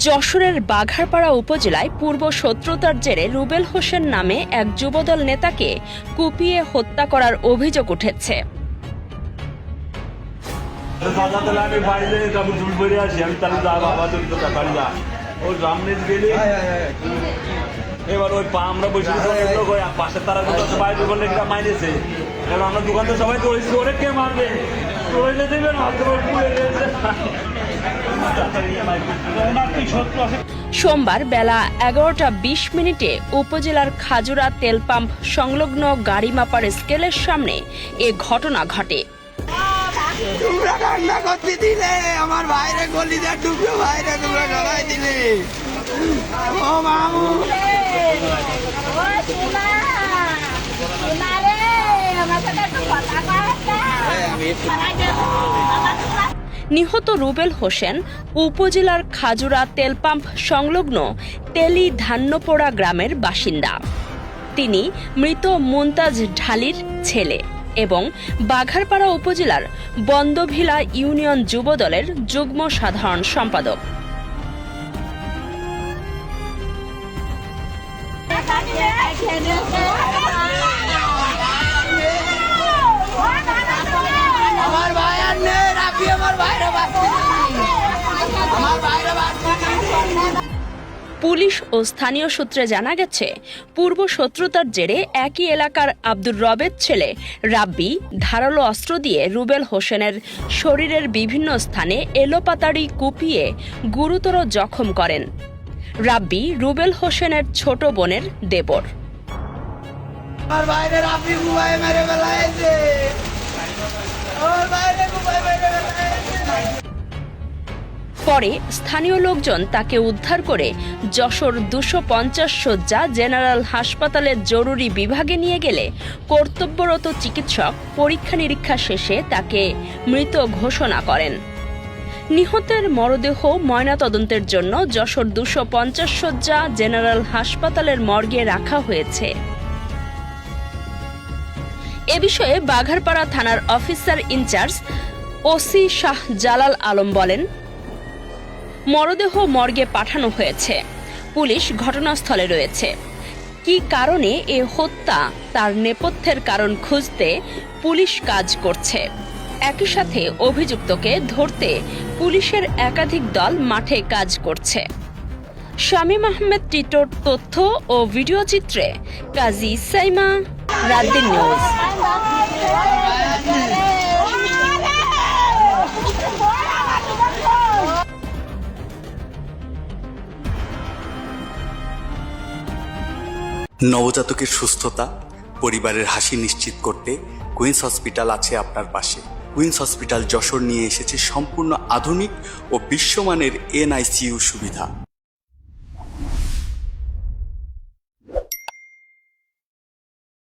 যশোরের বাঘারপাড়া উপজেলায় পূর্ব শত্রুতার জেরে রুবেল হোসেন নামে এক যুবদল নেতাকে কুপিয়ে হত্যা করার অভিযোগ উঠেছে। এবার ওই আমরা বসে পাশে তারা বাইরে বলে মাইনেছে, আমরা দোকান তো সবাই দৌড়েছি, ওরে কে মারবে সোমবার বেলা 11টা 20 উপজেলার খাজুরা তেল পাম্প সংলগ্ন গাড়ি মাপার স্কেলের সামনে এ ঘটনা ঘটে। তোমরা কান্না করতে দিলে আমার ভাইরে গলি যা ডুবলো, ভাইরে তোমরা গলায় দিলে। ও মামু নিহত রুবেল হোসেন উপজেলার খাজুরা তেল পাম্প সংলগ্ন তেলি ধান্যপোড়া গ্রামের বাসিন্দা। তিনি মৃত মুনতাজ ঢালির ছেলে এবং বাঘারপাড়া উপজেলার বন্দভিলা ইউনিয়ন যুবদলের যুগ্ম সাধারণ সম্পাদক। পুলিশ ও স্থানীয় সূত্রে জানা গেছে, পূর্ব শত্রুতার জেরে একই এলাকার আব্দুর রবের ছেলে রাব্বি ধারালো অস্ত্র দিয়ে রুবেল হোসেনের শরীরের বিভিন্ন স্থানে এলোপাতাড়ি কুপিয়ে গুরুতর জখম করেন। রাব্বি রুবেল হোসেনের ছোট বোনের দেবর। পরে স্থানীয় লোকজন তাকে উদ্ধার করে যশোর 250 শয্যা জেনারেল হাসপাতালের জরুরি বিভাগে নিয়ে গেলে কর্তব্যরত চিকিৎসক পরীক্ষা নিরীক্ষা শেষে তাকে মৃত ঘোষণা করেন। নিহতের মরদেহ ময়নাতদন্তের জন্য যশোর 250 শয্যা জেনারেল হাসপাতালের মর্গে রাখা হয়েছে। এ বিষয়ে বাঘারপাড়া থানার officer in charge OC Shah Jalal Alam বলেন, মরদেহ মর্গে পাঠানো হয়েছে, পুলিশ ঘটনাস্থলে রয়েছে। কি কারণে এ হত্যা তার নেপথ্যের কারণ খুঁজতে পুলিশ কাজ করছে। একই সাথে অভিযুক্তকে ধরতে পুলিশের একাধিক দল মাঠে কাজ করছে। শামীম আহমেদ টিটোর তথ্য ও ভিডিও চিত্রে কাজী সাইমা, রাতদিন নিউজ। নবজাতকের সুস্থতা, পরিবারের হাসি নিশ্চিত করতে কুইন্স হসপিটাল আছে আপনার পাশে। কুইন্স হসপিটাল যশোর নিয়ে এসেছে সম্পূর্ণ আধুনিক ও বিশ্বমানের NICU সুবিধা।